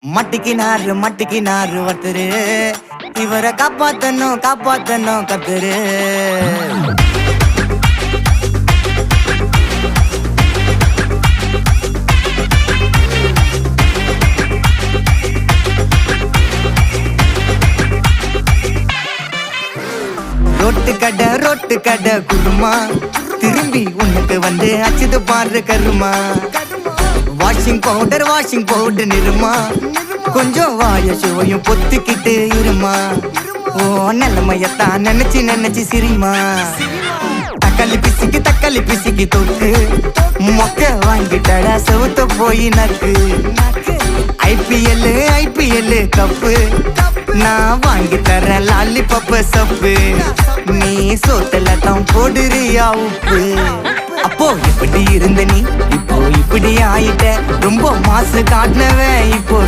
மட்டிக்கினாரு ஒருத்தரு, இவரை காப்பாத்தணும் கத்துரு. ரோட்டு கடை குருமா, திரும்பி உனக்கு வந்து அச்சுது பாரு கருமா. வாஷிங் பவுடர் நிறுமா, கொஞ்சம் வாய சுவையும் பொத்துக்கிட்டு இருமா. ஓ நிலைமையத்தான் நினைச்சு சிரிமா. தக்காளி பிசிக்கி தொக்கு, மொக்க வாங்கிட்டடா செவுத்த போய் நக்கு. ஐபிஎல் கப்பு, நான் வாங்கி தரேன் லாலிபப்பு சப்பு. நீ சோத்துல தான் போடுறியா உப்பு. அப்போ இப்படி இருந்த நீ இப்போ இப்படி ஆயிட்ட, ரொம்ப மாசு காட்டினவன் இப்போ